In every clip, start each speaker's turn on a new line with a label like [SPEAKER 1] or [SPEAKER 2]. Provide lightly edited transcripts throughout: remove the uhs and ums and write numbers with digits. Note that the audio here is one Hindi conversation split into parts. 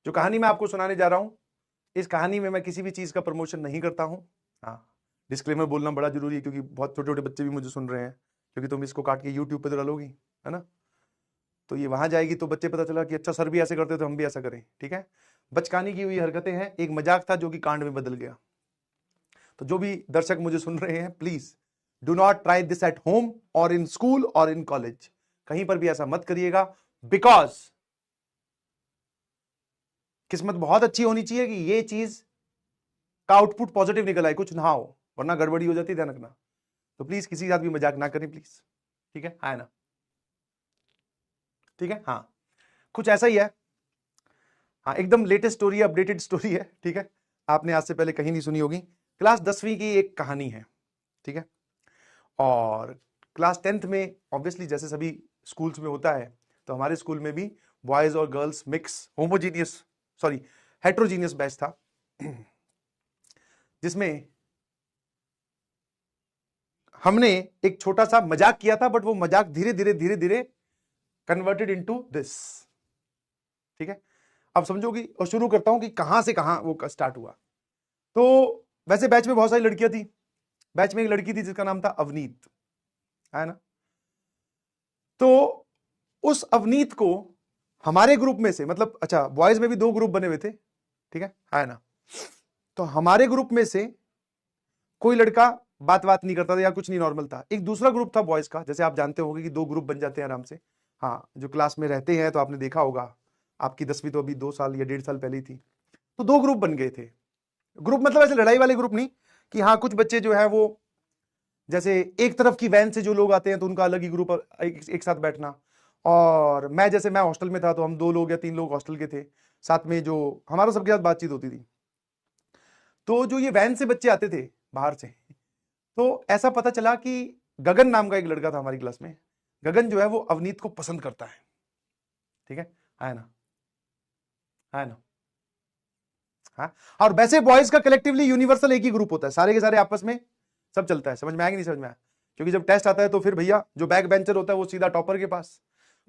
[SPEAKER 1] जो कहानी मैं आपको सुनाने जा रहा हूं, इस कहानी में मैं किसी भी चीज का प्रमोशन नहीं करता हूं। हाँ, डिस्क्लेमर बोलना बड़ा जरूरी है क्योंकि बहुत छोटे छोटे बच्चे भी मुझे सुन रहे हैं, क्योंकि तुम इसको काट के यूट्यूब पे तो डालोगी, है ना, तो ये वहां जाएगी तो बच्चे पता चला कि अच्छा सर भी ऐसे करते तो हम भी ऐसा करें। ठीक है, बचकानी की हुई हरकतें हैं, एक मजाक था जो कि कांड में बदल गया। तो जो भी दर्शक मुझे सुन रहे हैं, please do not try this at home और इन स्कूल और इन कॉलेज, कहीं पर भी ऐसा मत करिएगा। बिकॉज किस्मत बहुत अच्छी होनी चाहिए कि ये चीज का आउटपुट पॉजिटिव निकल आए, कुछ ना हो, वरना गड़बड़ी हो जाती है, ध्यान रखना। तो प्लीज किसी के साथ भी मजाक ना करें प्लीज। ठीक है ना, ठीक है, हाँ, कुछ ऐसा ही है। हाँ, एकदम लेटेस्ट स्टोरी है, अपडेटेड स्टोरी है। ठीक है, आपने आज से पहले कहीं नहीं सुनी होगी। क्लास 10वीं की एक कहानी है। ठीक है, और क्लास 10th में ऑब्वियसली जैसे सभी स्कूल्स में होता है, तो हमारे स्कूल में भी बॉयज और girls mix homogeneous sorry heterogeneous batch था, जिसमें हमने एक छोटा सा मजाक किया था, बट वो मजाक धीरे धीरे धीरे धीरे कन्वर्टेड इनटू दिस। ठीक है, अब समझोगी और शुरू करता हूं कि कहां से कहां वो स्टार्ट हुआ। तो वैसे बैच में बहुत सारी लड़कियां थी। बैच में एक लड़की थी जिसका नाम था अवनीत, है ना। तो उस अवनीत को हमारे ग्रुप में से, मतलब अच्छा बॉयज में भी 2 ग्रुप बने हुए थे, ठीक है ना। तो हमारे ग्रुप में से कोई लड़का बात नहीं करता था या कुछ नहीं, नॉर्मल था। एक दूसरा ग्रुप था बॉयज का, जैसे आप जानते होंगे कि 2 ग्रुप बन जाते हैं आराम से। हाँ, जो क्लास में रहते हैं तो आपने देखा होगा, आपकी 10वीं तो अभी 2 साल या 1.5 साल पहले ही थी। तो 2 ग्रुप बन गए थे। ग्रुप मतलब ऐसे लड़ाई वाले ग्रुप नहीं, कि हाँ कुछ बच्चे जो है वो जैसे एक तरफ की वैन से जो लोग आते हैं तो उनका अलग ही ग्रुप, एक साथ बैठना। और मैं हॉस्टल में था तो हम 2 लोग या 3 लोग हॉस्टल के थे, साथ में जो हमारा सबके साथ बातचीत होती थी। तो जो ये वैन से बच्चे आते थे बाहर से, तो ऐसा पता चला कि गगन नाम का एक लड़का था हमारी क्लास में। गगन जो है वो अवनीत को पसंद करता है। ठीक है ना, है ना। हाँ, और वैसे बॉयज का कलेक्टिवली यूनिवर्सल एक ही ग्रुप होता है, सारे के सारे आपस में सब चलता है। समझ में आया कि नहीं समझ में आया? क्योंकि जब टेस्ट आता है तो फिर भैया जो बैक बेंचर होता है वो सीधा टॉपर के पास,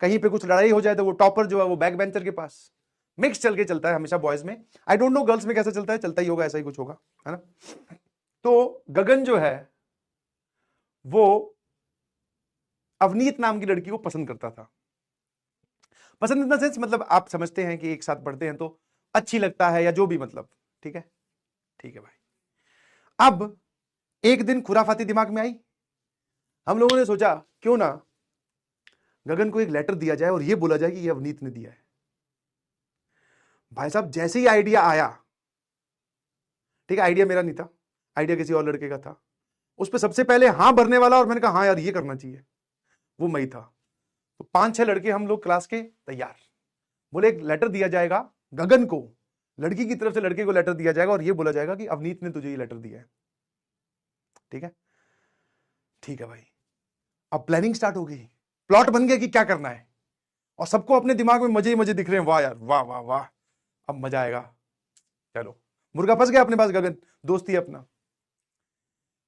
[SPEAKER 1] कहीं पे कुछ लड़ाई हो जाए तो वो टॉपर जो है वो बैक बेंचर के पास। मिक्स चल के चलता है हमेशा बॉयज में। आई डोंट नो गर्ल्स में कैसे चलता है, चलता ही होगा, ऐसा ही कुछ होगा, है ना। तो गगन जो है वो अवनीत नाम की लड़की को पसंद करता था। पसंद इन द सेंस, मतलब आप समझते हैं कि एक साथ पढ़ते हैं तो अच्छी लगता है या जो भी, मतलब ठीक है, ठीक है भाई। अब एक दिन खुराफाती दिमाग में आई, हम लोगों ने सोचा क्यों ना गगन को एक लेटर दिया जाए और ये बोला जाए कि ये अवनीत ने दिया है। भाई साहब जैसे ही आइडिया आया, ठीक है, आइडिया मेरा नहीं था, आइडिया किसी और लड़के का था, उस पर सबसे पहले हाँ भरने वाला, और मैंने कहा हाँ यार ये करना चाहिए, वो मैं ही था। तो 5-6 लड़के हम लोग क्लास के तैयार, बोले एक लेटर दिया जाएगा गगन को, लड़की की तरफ से लड़के को लेटर दिया जाएगा और ये बोला जाएगा कि अवनीत ने तुझे ये लेटर दिया है। ठीक है, ठीक है भाई। अब प्लानिंग स्टार्ट हो गई, प्लॉट बन गया कि क्या करना है, और सबको अपने दिमाग में मजे ही मजे दिख रहे हैं। वाह यार, वाह वाह वाह, अब मजा आएगा। चलो, मुर्गा फंस गया अपने पास, गगन दोस्ती है अपना।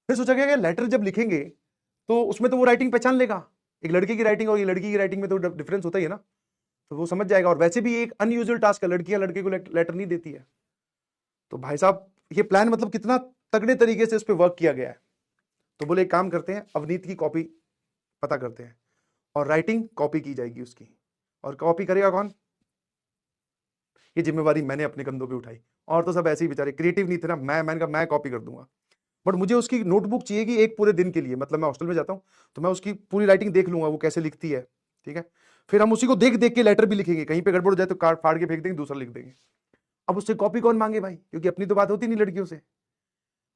[SPEAKER 1] फिर सोचा गया कि लेटर जब लिखेंगे तो उसमें तो वो राइटिंग पहचान लेगा, एक लड़के की राइटिंग और ये लड़की की राइटिंग में तो डिफरेंस होता ही है ना, तो वो समझ जाएगा। और वैसे भी एक अनयूजुअल टास्क है, लड़कियां लड़के को लेटर नहीं देती है। तो भाई साहब ये प्लान मतलब कितना तगड़े तरीके से उस पर वर्क किया गया है। तो बोले एक काम करते हैं, अवनीत की कॉपी पता करते हैं और राइटिंग कॉपी की जाएगी उसकी। और कॉपी करेगा कौन? ये जिम्मेवारी मैंने अपने कंधों पे उठाई। और तो सब ऐसे ही बेचारे क्रिएटिव नहीं थे ना, मैंने कहा मैं कॉपी कर दूंगा, बट मुझे उसकी नोटबुक चाहिए कि एक पूरे दिन के लिए, मतलब मैं हॉस्टल में जाता हूँ तो मैं उसकी पूरी राइटिंग देख लूंगा वो कैसे लिखती है। ठीक है, फिर हम उसी को देख देख के लेटर भी लिखेंगे, कहीं पे गड़बड़ हो जाए तो कार्ड फाड़ के फेंक देंगे, दूसरा लिख देंगे। अब उससे कॉपी कौन मांगे भाई, क्योंकि अपनी तो बात होती नहीं लड़कियों से।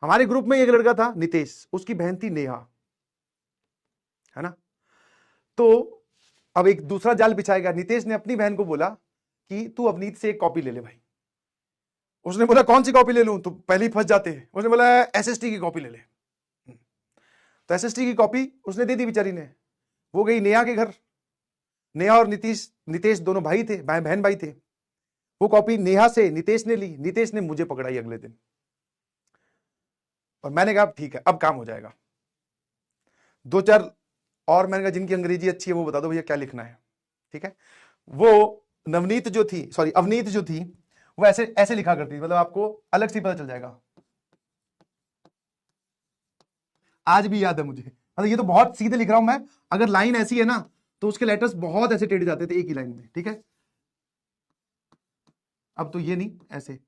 [SPEAKER 1] हमारे ग्रुप में एक लड़का था नितेश, उसकी बहन थी नेहा, है ना। तो अब एक दूसरा जाल बिछाएगा। नितेश ने अपनी बहन को बोला कि तू अवनीत से एक कॉपी ले ले भाई। उसने बोला कौन सी कॉपी ले लूं, तो पहले ही फंस जाते हैं। उसने बोला एसएसटी की कॉपी ले ले। तो एसएसटी की कॉपी उसने दे दी बेचारी ने। वो गई नेहा के घर। नेहा और नितेश दोनों भाई थे, बहन भाई थे। वो कॉपी नेहा से नितेश ने ली, नितेश ने मुझे पकड़ाई अगले दिन। और मैंने कहा ठीक है अब काम हो जाएगा। 2-4 और मैंने कहा जिनकी अंग्रेजी अच्छी है वो बता दो भैया क्या लिखना है। ठीक है, वो नवनीत जो थी, सॉरी अवनीत जो थी, वो ऐसे ऐसे लिखा करती थी, मतलब आपको अलग से पता चल जाएगा। आज भी याद है मुझे, मतलब ये तो बहुत सीधे लिख रहा हूं मैं, अगर लाइन ऐसी है ना तो उसके लेटर्स बहुत ऐसे टेढ़े जाते थे एक ही लाइन में, ठीक है। अब तो ये नहीं, ऐसे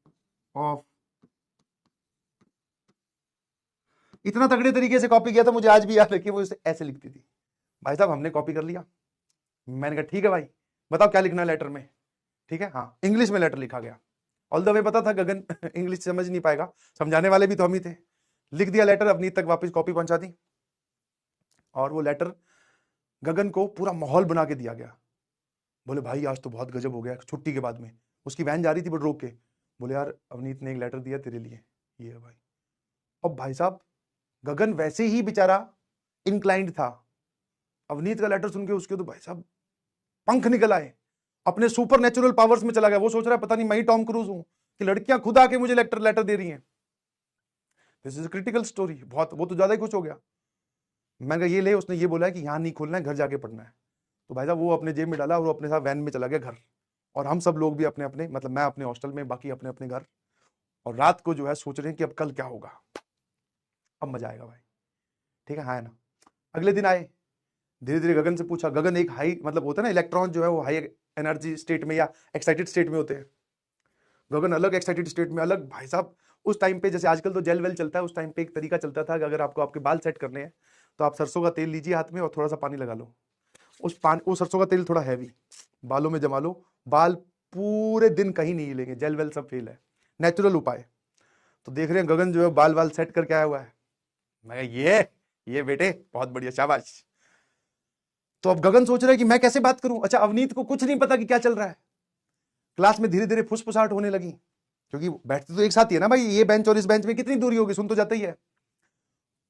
[SPEAKER 1] ऑफ, इतना तगड़े तरीके से कॉपी किया था, मुझे आज भी याद है कि वो इसे ऐसे लिखती थी। भाई साहब हमने कॉपी कर लिया, मैंने कहा ठीक है भाई बताओ क्या लिखना है लेटर में, ठीक है। हाँ, इंग्लिश में लेटर लिखा गया, ऑल द वे पता था गगन इंग्लिश समझ नहीं पाएगा, समझाने वाले भी तो हम ही थे। लिख दिया लेटर, अवनीत तक वापस कॉपी पहुंचा दी, और वो लेटर गगन को पूरा माहौल बना के दिया गया। बोले भाई आज तो बहुत गजब हो गया, छुट्टी के बाद में उसकी वैन जा रही थी बट रोक के, बोले यार अवनीत ने एक लेटर दिया तेरे लिए, ये है भाई। अब भाई साहब गगन वैसे ही बेचारा इंक्लाइंड था, अवनीत का लेटर सुन के उसके तो भाई साहब पंख निकल आए, अपने सुपर नेचुरल पावर्स में चला गया। वो सोच रहा है पता नहीं मैं ही टॉम क्रूज हूं कि लड़कियां खुद आके मुझे लेटर दे रही हैं। दिस इज क्रिटिकल स्टोरी, बहुत, वो तो ज्यादा ही खुश हो गया। मैंने कहा ये ले, उसने ये बोला है कि यहां नहीं खोलना है, घर जाके पढ़ना है। तो भाई साहब वो अपने जेब में डाला और वो अपने साथ वैन में चला गया घर, और हम सब लोग भी अपने अपने, मतलब मैं अपने हॉस्टल में, बाकी अपने अपने घर। और रात को जो है सोच रहे हैं कि अब कल क्या होगा, अब मजा आएगा भाई, ठीक है। हाँ है ना। अगले दिन आए, धीरे धीरे गगन से पूछा, गगन एक हाई, मतलब होता है ना इलेक्ट्रॉन जो है वो हाई एनर्जी स्टेट में या एक्साइटेड स्टेट में होते हैं, गगन अलग एक्साइटेड स्टेट में अलग। भाई साहब उस टाइम पे जैसे आजकल तो जेल वेल चलता है, उस टाइम पे एक तरीका चलता था कि अगर आपको आपके बाल सेट करने हैं तो आप सरसों का तेल लीजिए हाथ में और थोड़ा सा पानी लगा लो, वो सरसों का तेल थोड़ा हैवी बालों में जमा लो, बाल पूरे दिन कहीं नहीं हिलेंगे, जेल वेल सब फेल है, नेचुरल उपाय। तो देख रहे हैं गगन जो है बाल वाल सेट करके आया हुआ है। मैं ये बेटे बहुत बढ़िया, शाबाश। तो अब गगन सोच रहा है कि मैं कैसे बात करूं। अच्छा, अवनीत को कुछ नहीं पता कि क्या चल रहा है। क्लास में धीरे धीरे फुसफुसाहट होने लगी, क्योंकि बैठते तो एक साथ ही है ना भाई, ये बेंच और इस बेंच में कितनी दूरी होगी, सुन तो जाता ही है।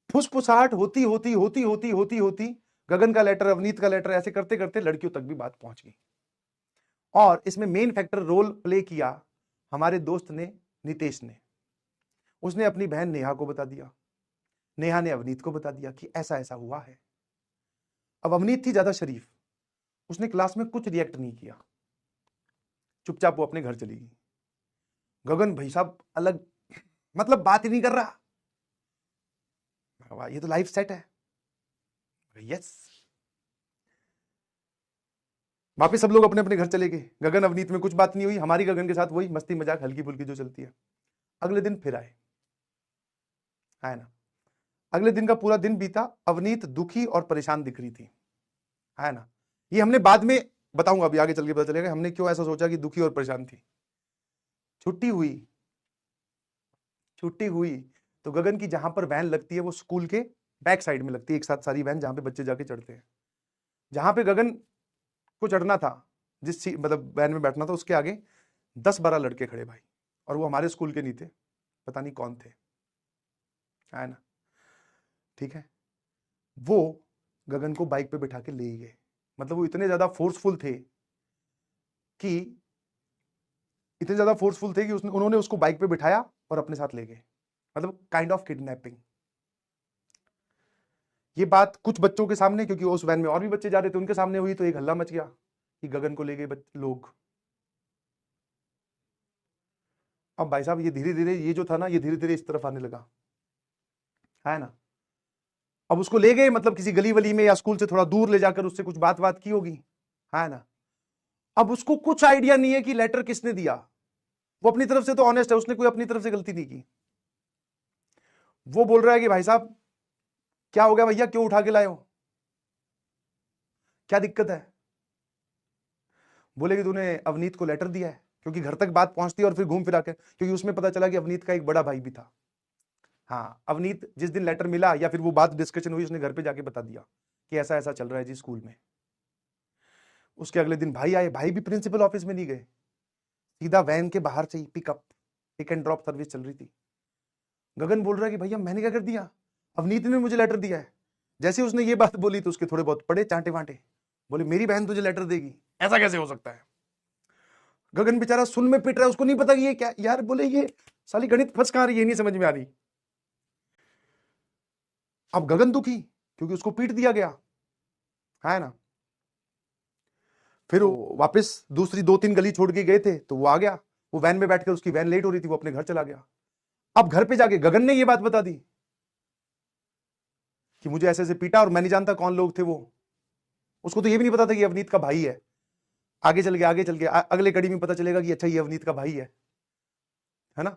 [SPEAKER 1] फुसफुसाहट होती होती होती होती होती होती गगन का लेटर, अवनीत का लेटर, ऐसे करते करते लड़कियों तक भी बात पहुंच गई। और इसमें मेन फैक्टर रोल प्ले किया हमारे दोस्त ने, नितेश ने। उसने अपनी बहन नेहा को बता दिया, नेहा ने अवनीत को बता दिया कि ऐसा ऐसा हुआ है। अब अवनीत थी ज्यादा शरीफ, उसने क्लास में कुछ रिएक्ट नहीं किया, चुपचाप वो अपने घर चली गई। गगन भाई साहब अलग, मतलब बात ही नहीं कर रहा। ये तो लाइफ सेट है। यस, वापिस सब लोग अपने अपने घर चले गए, गगन अवनीत में कुछ बात नहीं हुई, हमारी गगन के साथ वही मस्ती मजाक हल्की फुल्की जो चलती है। अगले दिन फिर आए, है ना। अगले दिन का पूरा दिन बीता, अवनीत दुखी और परेशान दिख रही थी, है ना। ये हमने बाद में बताऊंगा, अभी आगे चल के पता चलेगा हमने क्यों ऐसा सोचा कि दुखी और परेशान थी। छुट्टी हुई, छुट्टी हुई तो गगन की जहां पर वैन लगती है वो स्कूल के बैक साइड में लगती है, एक साथ सारी वैन जहां पे बच्चे जाके चढ़ते हैं। जहां पे गगन को चढ़ना था, जिस मतलब वैन में बैठना था, उसके आगे 10-12 लड़के खड़े भाई, और वो हमारे स्कूल के नहीं थे, पता नहीं कौन थे, है ना, ठीक है। वो गगन को बाइक पे बिठा के ले गए, मतलब वो इतने ज्यादा फोर्सफुल थे कि उन्होंने उसको बाइक पे बिठाया और अपने साथ ले गए, मतलब काइंड ऑफ किडनैपिंग। ये बात कुछ बच्चों के सामने, क्योंकि उस वैन में और भी बच्चे जा रहे थे, उनके सामने हुई तो एक हल्ला मच गया कि गगन को ले गए लोग। अब भाई साहब ये धीरे धीरे, ये जो था ना, ये धीरे धीरे इस तरफ आने लगा, है ना। अब उसको ले गए, मतलब किसी गली वली में या स्कूल से थोड़ा दूर ले जाकर उससे कुछ बात की होगी, है ना। अब उसको कुछ आइडिया नहीं है कि लेटर किसने दिया। वो अपनी तरफ से तो ऑनेस्ट है, उसने कोई अपनी तरफ से गलती नहीं की। वो बोल रहा है कि भाई साहब क्या हो गया भैया, क्यों उठा के लाए हो, क्या दिक्कत है। बोले कि तूने अवनीत को लेटर दिया है, क्योंकि घर तक बात पहुंचती है और फिर घूम फिरा के, क्योंकि उसमें पता चला कि अवनीत का एक बड़ा भाई भी था। हाँ, अवनीत जिस दिन लेटर मिला या फिर वो बात डिस्कशन हुई, उसने घर पे जाके बता दिया कि ऐसा ऐसा चल रहा है जी स्कूल में। उसके अगले दिन भाई आए, भाई भी प्रिंसिपल ऑफिस में नहीं गए, सीधा वैन के बाहर से ही पिक एंड ड्रॉप सर्विस चल रही थी। गगन बोल रहा है कि भैया मैंने क्या कर दिया, अवनीत ने मुझे लेटर दिया है। जैसे उसने ये बात बोली तो उसके थोड़े बहुत पड़े चांटे वांटे, बोले मेरी बहन तुझे लेटर देगी, ऐसा कैसे हो सकता है। गगन बेचारा सुन में पिट रहा है, उसको नहीं पता कि ये क्या यार, बोले ये साली गणित फंस कहां रही है, नहीं समझ में आ रही। अब गगन दुखी क्योंकि उसको पीट दिया गया, है ना। फिर वो वापस दूसरी 2-3 गली छोड़ के गए थे तो वो आ गया, वो वैन में बैठकर, उसकी वैन लेट हो रही थी, वो अपने घर चला गया। अब घर पे जाके गगन ने ये बात बता दी कि मुझे ऐसे ऐसे पीटा, और मैं नहीं जानता कौन लोग थे वो। उसको तो ये भी नहीं पता था कि अवनीत का भाई है। आगे चल के अगले कड़ी में पता चलेगा कि अच्छा ये अवनीत का भाई है ना।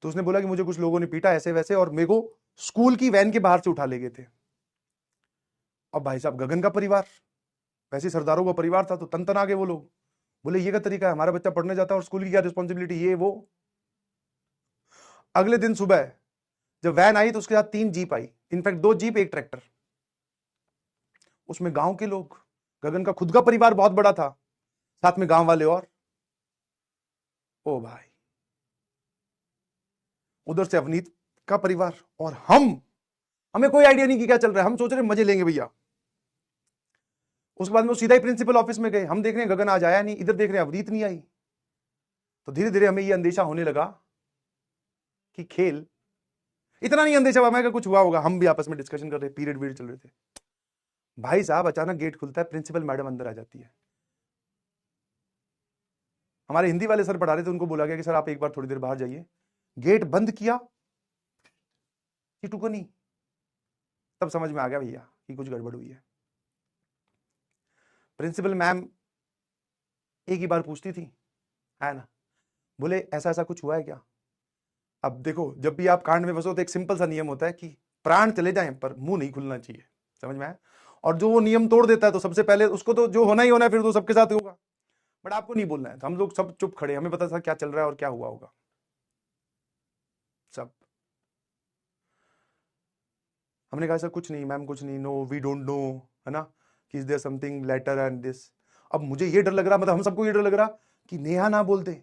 [SPEAKER 1] तो उसने बोला कि मुझे कुछ लोगों ने पीटा ऐसे वैसे, और मेरे को स्कूल की वैन के बाहर से उठा ले गए थे। अब भाई साहब गगन का परिवार, वैसे सरदारों का परिवार था, तो तन आ गए वो लोग। बोले ये का तरीका है, हमारा बच्चा पढ़ने जाता है और स्कूल की क्या रिस्पॉन्सिबिलिटी, ये वो। अगले दिन सुबह जब वैन आई तो उसके साथ 3 जीप आई, इनफैक्ट 2 जीप 1 ट्रैक्टर। उसमें गांव के लोग, गगन का खुद का परिवार बहुत बड़ा था, साथ में गांव वाले, और ओ भाई उधर से अवनीत का परिवार, और हमें कोई आइडिया नहीं कि क्या चल रहा है, हम सोच रहे मजे लेंगे भैया। उसके बाद में वो सीधा ही प्रिंसिपल ऑफिस में गए, हम देख रहे हैं गगन आज आया नहीं, इधर देख रहे हैं अवनीत नहीं आई। तो धीरे धीरे हमें ये अंदेशा होने लगा कि खेल, इतना नहीं अंदेशा हुआ मैं कुछ हुआ होगा, हम भी आपस में डिस्कशन कर रहे, पीरियड वीरियड चल रहे थे। भाई साहब अचानक गेट खुलता है, प्रिंसिपल मैडम अंदर आ जाती है। हमारे हिंदी वाले सर पढ़ा रहे थे, उनको बोला गया कि सर आप एक बार थोड़ी देर बाहर जाइए। गेट बंद किया, टुकनी, तब समझ में आ गया भैया कि कुछ गड़बड़ हुई है। प्रिंसिपल मैम एक ही बार पूछती थी, है ना, बोले ऐसा ऐसा कुछ हुआ है क्या। अब देखो जब भी आप कांड में फंसो तो एक सिंपल सा नियम होता है कि प्राण चले जाएं पर मुंह नहीं खुलना चाहिए, समझ में आया। और जो वो नियम तोड़ देता है तो सबसे पहले उसको तो जो होना ही होना है, फिर तो सबके साथ होगा, बट आपको नहीं बोलना है। तो हम लोग सब चुप खड़े, हमें पता था क्या चल रहा है और क्या हुआ होगा सब। हमने कहा सर कुछ नहीं मैम, कुछ नहीं, नो वी डोंट नो, है ना, कि is there something letter and this. अब मुझे ये डर लग रहा, मतलब हम सबको ये डर लग रहा कि नेहा ना बोल दे,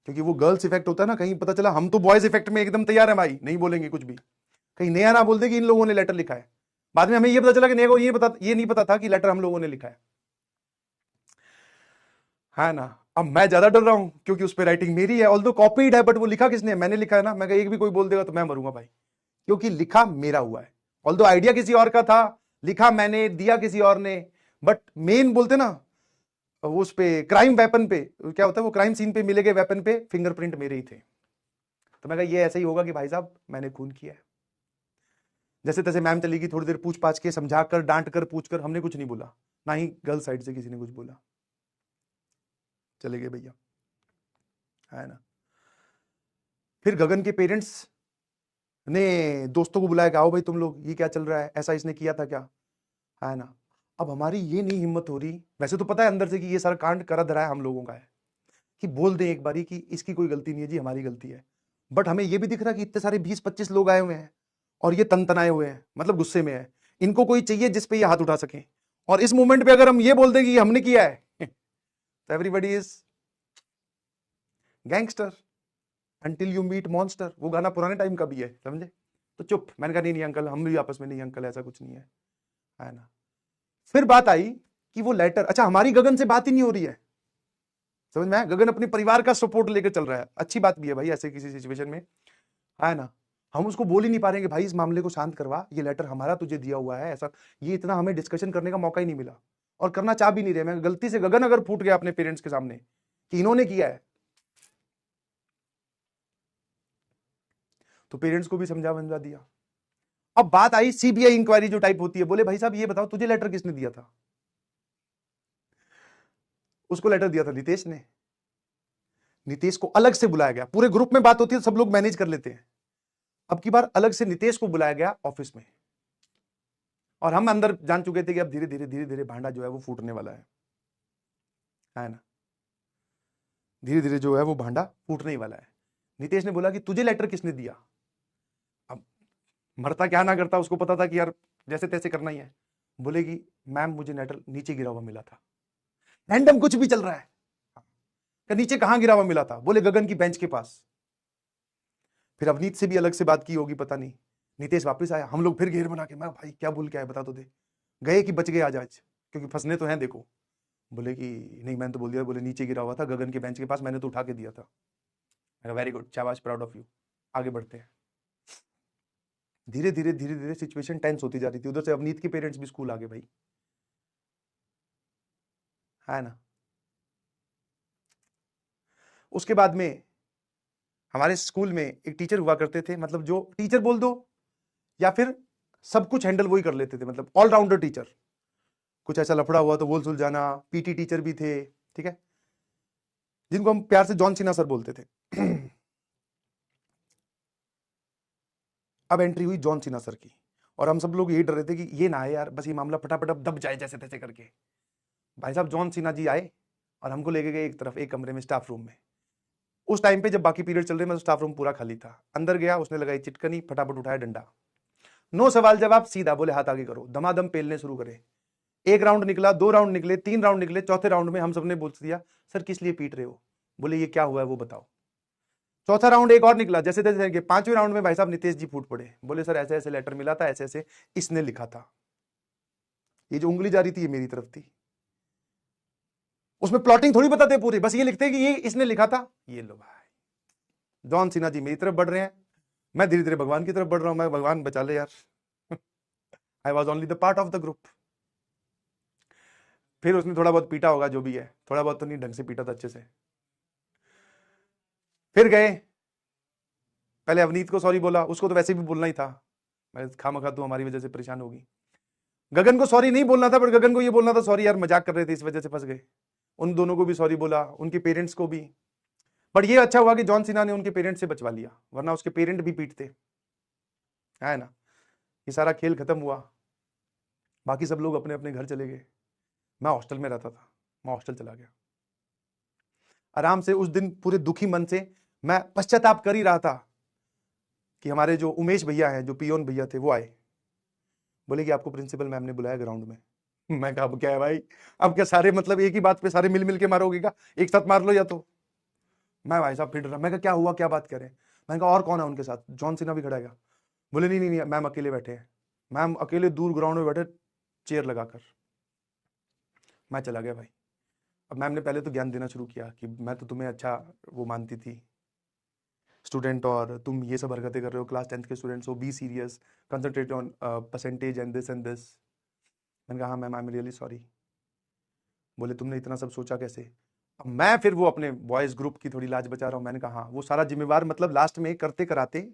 [SPEAKER 1] क्योंकि वो गर्ल्स इफेक्ट होता है ना, कहीं पता चला, हम तो बॉयज इफेक्ट में एकदम तैयार है भाई, नहीं बोलेंगे कुछ भी, कहीं नेहा ना बोल दे कि इन लोगों ने लेटर लिखा है। बाद में हमें ये पता चला कि नेहा को ये नहीं पता था कि लेटर हम लोगों ने लिखा है ना। अब मैं ज्यादा डर रहा हूं क्योंकि उस पर राइटिंग मेरी है, ऑल्दो कॉपीड है, बट वो लिखा किसने, मैंने लिखा है ना। मैं एक भी कोई बोल देगा तो मैं मरूंगा भाई, क्योंकि लिखा मेरा हुआ है। ऑल्दो आइडिया किसी और का था, लिखा मैंने, दिया किसी और ने, बट मेन बोलते ना उस पे क्राइम वेपन पे क्या होता है, वो क्राइम सीन पे मिले गए वेपन पे फिंगरप्रिंट मेरे ही थे। तो मैं कहा ये ऐसा ही होगा कि भाई साहब मैंने खून किया है। जैसे तैसे मैम चली गई, थोड़ी देर पूछ पाछ के, समझा कर, डांट कर, पूछ कर, हमने कुछ नहीं बोला, ना ही गर्ल साइड से किसी ने कुछ बोला, चले गए भैया, है ना। फिर गगन के पेरेंट्स ने दोस्तों को बुलाया कि आओ भाई तुम लोग, ये क्या चल रहा है, ऐसा इसने किया था क्या, है ना। अब हमारी ये नहीं हिम्मत हो रही, वैसे तो पता है अंदर से कि ये सारा कांड करा धरा है हम लोगों का है, कि बोल दें एक बारी कि इसकी कोई गलती नहीं है जी, हमारी गलती है। बट हमें ये भी दिख रहा कि इतने सारे 20-25 लोग आए हुए हैं और ये तनतनाए हुए हैं, मतलब गुस्से में है, इनको कोई चाहिए जिस पे ये हाथ उठा सके। और इस मोमेंट पे अगर हम ये बोल दें कि हमने किया है तो everybody is gangster until you meet monster, वो गाना पुराने टाइम का भी है, समझे। तो चुप, मैंने कहा नहीं नहीं अंकल, हम भी आपस में, नहीं अंकल ऐसा कुछ नहीं है ना। फिर बात आई कि वो लेटर, अच्छा हमारी गगन से बात ही नहीं हो रही है, समझ में आया। गगन अपने परिवार का सपोर्ट लेकर चल रहा है, अच्छी बात भी है भाई ऐसे किसी सिचुएशन में, है ना। हम उसको बोल ही नहीं पा रहे कि भाई इस मामले को शांत करवा, ये लेटर हमारा तुझे दिया हुआ है, ऐसा, ये इतना हमें डिस्कशन करने का मौका ही नहीं मिला, और करना चाह भी नहीं रहे। मैं गलती से गगन अगर फूट गया अपने पेरेंट्स के सामने कि इन्होंने किया है, तो पेरेंट्स को भी समझा दिया। अब बात आई सीबीआई इंक्वायरी जो टाइप होती है, बोले भाई साहब ये बताओ तुझे लेटर किसने दिया था। उसको लेटर दिया था नितेश ने। नितेश को अलग से बुलाया गया, पूरे ग्रुप में बात होती है सब लोग मैनेज कर लेते हैं, अब की बार अलग से नितेश को बुलाया गया ऑफिस में। और हम अंदर जान चुके थे कि अब धीरे धीरे भांडा जो है वो फूटने वाला है ना, धीरे धीरे जो है वो भांडा फूटने ही वाला है। नितेश ने बोला कि तुझे लेटर किसने दिया। अब मरता क्या ना करता, उसको पता था कि यार जैसे तैसे करना ही है। बोले कि मैम मुझे लेटर नीचे गिरा हुआ मिला था, रैंडम कुछ भी चल रहा है, नीचे कहां गिरा हुआ मिला था, बोले गगन की बेंच के पास। फिर अवनीत से भी अलग से बात की होगी पता नहीं। नितेश वापस आया, हम लोग फिर घेर बना के, मैं भाई क्या बोल के आए बता तो दे, गए कि बच गए आज आज, क्योंकि फंसने तो हैं देखो। बोले कि नहीं मैंने तो बोल दिया, बोले नीचे गिरा हुआ था गगन के बेंच के पास, मैंने तो उठा के दिया था। वेरी गुड, शाबाश, प्राउड ऑफ यू, आगे बढ़ते हैं। धीरे धीरे सिचुएशन टेंस होती जा रही थी। उधर से अवनीत के पेरेंट्स भी स्कूल आ गए भाई, है ना। उसके बाद में हमारे स्कूल में एक टीचर हुआ करते थे, मतलब जो टीचर बोल दो या फिर सब कुछ हैंडल वही कर लेते थे, मतलब ऑलराउंडर टीचर। कुछ ऐसा लफड़ा हुआ तो बोल सुलझाना। पीटी टीचर भी थे, ठीक है, जिनको हम प्यार से जॉन सिन्हा सर बोलते थे। अब एंट्री हुई जॉन सिन्हा सर की, और हम सब लोग यही डर रहे थे कि ये ना आए यार, बस ये मामला फटाफट दब जाए जैसे तैसे करके। भाई साहब जॉन सिन्हा जी आए और हमको लेके गए एक तरफ, एक कमरे में, स्टाफ रूम में। उस टाइम पे जब बाकी पीरियड चल रहे में, तो स्टाफ रूम पूरा खाली था। अंदर गया, उसने लगाई चिटकनी, फटाफट उठाया डंडा, नो सवाल जवाब, सीधा बोले हाथ आगे करो, दमादम पेलने शुरू करे। एक राउंड निकला, 2 राउंड निकले, 3 राउंड निकले, चौथे राउंड में हम सबने बोल दिया, सर किस लिए पीट रहे हो? बोले ये क्या हुआ है वो बताओ। चौथा राउंड एक और निकला, जैसे तैसे। 5वें राउंड में भाई साहब नितेश जी फूट पड़े, बोले सर ऐसे ऐसे लेटर मिला था, ऐसे ऐसे इसने लिखा था। ये जो उंगली जा रही थी ये मेरी तरफ थी। उसमें प्लॉटिंग थोड़ी बताते पूरी, बस ये लिखते कि ये इसने लिखा था। ये लो भाई, जॉन सिन्हा जी मेरी तरफ बढ़ रहे हैं, मैं धीरे धीरे भगवान की तरफ बढ़ रहा हूं। मैं भगवान बचा ले यार। I was only the part of the group. फिर उसने थोड़ा बहुत पीटा होगा, जो भी है, थोड़ा बहुत तो नहीं, ढंग से पीटा था अच्छे से। फिर गए, पहले अवनीत को सॉरी बोला, उसको तो वैसे भी बोलना ही था, मैं खामखा तू हमारी वजह से परेशान होगी। गगन को सॉरी नहीं बोलना था, बट गगन को ये बोलना था सॉरी यार मजाक कर रहे थे, इस वजह से फंस गए। उन दोनों को भी सॉरी बोला, उनके पेरेंट्स को भी। बट ये अच्छा हुआ कि जॉन सिन्हा ने उनके पेरेंट्स से बचवा लिया, वरना उसके पेरेंट भी पीटते, है ना। ये सारा खेल खत्म हुआ, बाकी सब लोग अपने अपने घर चले गए। मैं हॉस्टल में रहता था, मैं हॉस्टल चला गया आराम से। उस दिन पूरे दुखी मन से मैं पश्चाताप कर ही रहा था कि हमारे जो उमेश भैया हैं, जो पियोन भैया थे, वो आए, बोले कि आपको प्रिंसिपल मैम ने बुलाया ग्राउंड में। मैं कहा अब क्या है भाई, अब क्या सारे मतलब एक ही बात पे सारे मिल मिल के मारोगे क्या? एक साथ मार लो या तो। मैं भाई साहब फिर रहा, मैं कहा क्या हुआ, क्या बात करें? मैंने कहा और कौन है उनके साथ? जॉन सिन्हा भी खड़ा है क्या? बोले नहीं नहीं नहीं, मैम अकेले बैठे हैं। मैम अकेले दूर ग्राउंड में बैठे, चेयर लगाकर। मैं चला गया भाई। अब मैम ने पहले तो ज्ञान देना शुरू किया कि मैं तो तुम्हें अच्छा वो मानती थी स्टूडेंट, और तुम ये सब हरकतें कर रहे हो, क्लास 10th के स्टूडेंट्स हो, be serious, concentrate on percentage and this and this. मैंने कहा हाँ ma'am, I am really sorry. बोले तुमने इतना सब सोचा कैसे? अब मैं फिर वो अपने बॉयज ग्रुप की थोड़ी लाज बचा रहा हूँ। मैंने कहा हाँ, वो सारा जिम्मेवार, मतलब लास्ट में करते कराते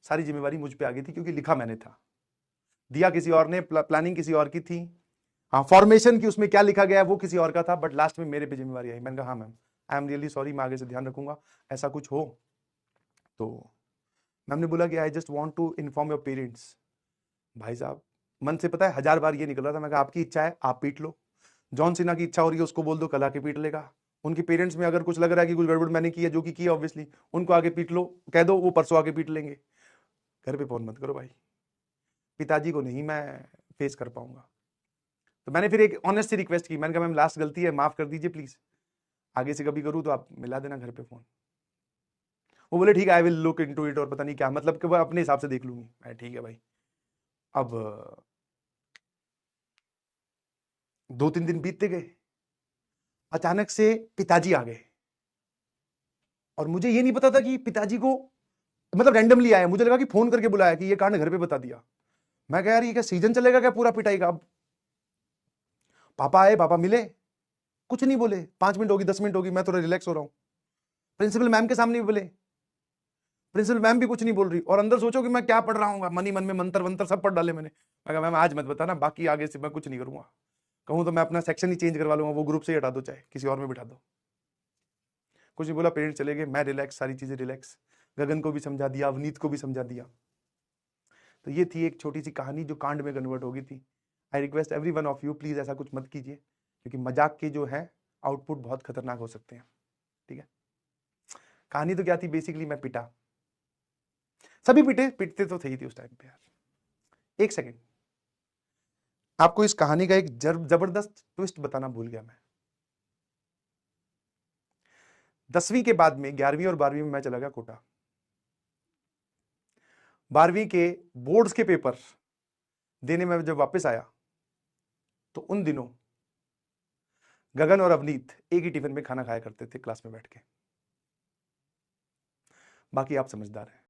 [SPEAKER 1] सारी जिम्मेवारी मुझ पे आ गई थी, क्योंकि लिखा मैंने था, दिया किसी और ने, प्लानिंग किसी और की थी। हाँ, फॉर्मेशन की उसमें क्या लिखा गया है वो किसी और का था, बट लास्ट में मेरे पे जिम्मेवारी आई। मैंने कहा हाँ ma'am, I am really sorry, मैं आगे से ध्यान रखूंगा, ऐसा कुछ हो तो। मैम ने बोला कि I just want to inform your parents. भाई साहब मन से पता है 1000 बार ये निकल रहा था, मैं कहा आपकी इच्छा है आप पीट लो, जॉन सिन्हा की इच्छा हो रही है उसको बोल दो कल आके पीट लेगा। उनके पेरेंट्स में अगर कुछ लग रहा है कि कुछ गड़बड़ मैंने की है, जो कि की ऑब्वियसली, उनको आगे पीट लो, कह दो, वो परसों आके पीट लेंगे। घर पे फोन मत करो भाई, पिताजी को नहीं मैं फेस कर पाऊंगा। तो मैंने फिर एक ऑनेस्ट सी रिक्वेस्ट की, मैंने कहा मैम लास्ट गलती है, माफ कर दीजिए प्लीज, आगे से कभी करूँ तो आप मिला देना घर पे फोन। वो बोले ठीक है, I will look into it, और पता नहीं क्या, मतलब कि वो अपने हिसाब से देख लूंगी। मैं ठीक है भाई। अब 2-3 दिन बीतते गए, अचानक से पिताजी आ गए, और मुझे ये नहीं पता था कि पिताजी को, मतलब रैंडमली आया, मुझे लगा कि फोन करके बुलाया कि ये कांड घर पे बता दिया। मैं कह यार ये क्या सीजन चलेगा क्या पूरा पिटाई का? अब पापा आए, पापा मिले, कुछ नहीं बोले, 5 मिनट होगी, 10 मिनट होगी, मैं थोड़ा रिलैक्स हो रहा हूं। प्रिंसिपल मैम के सामने भी बोले, प्रिंसिपल मैम भी कुछ नहीं बोल रही, और अंदर सोचो कि मैं क्या पढ़ रहा हूँ, मन ही मन में मंत्र वंत्र सब पढ़ डाले मैंने। मैं कहा मैम आज मत बताना, बाकी आगे से मैं कुछ नहीं करूंगा, कहूँ तो मैं अपना सेक्शन ही चेंज करवा लूंगा, वो ग्रुप से ही हटा दो, चाहे किसी और में बिठा दो। कुछ नहीं बोला, पेरेंट्स चले गए, मैं रिलैक्स, सारी चीजें रिलैक्स, गगन को भी समझा दिया, अवनीत को भी समझा दिया। तो ये थी एक छोटी सी कहानी जो कांड में कन्वर्ट हो गई थी। I request every one of you, please ऐसा कुछ मत कीजिए, क्योंकि मजाक के जो है आउटपुट बहुत खतरनाक हो सकते हैं, ठीक है। कहानी तो क्या थी, बेसिकली मैं पिटा, सभी पिटे, पिटते तो थे ही थी उस टाइम पे यार। एक सेकेंड, आपको इस कहानी का एक जबरदस्त ट्विस्ट बताना भूल गया मैं। 10वीं के बाद में 11वीं और 12वीं में मैं चला गया कोटा। 12वीं के बोर्ड्स के पेपर देने में जब वापस आया, तो उन दिनों गगन और अवनीत एक ही टिफिन में खाना खाया करते थे क्लास में बैठ के। बाकी आप समझदार हैं।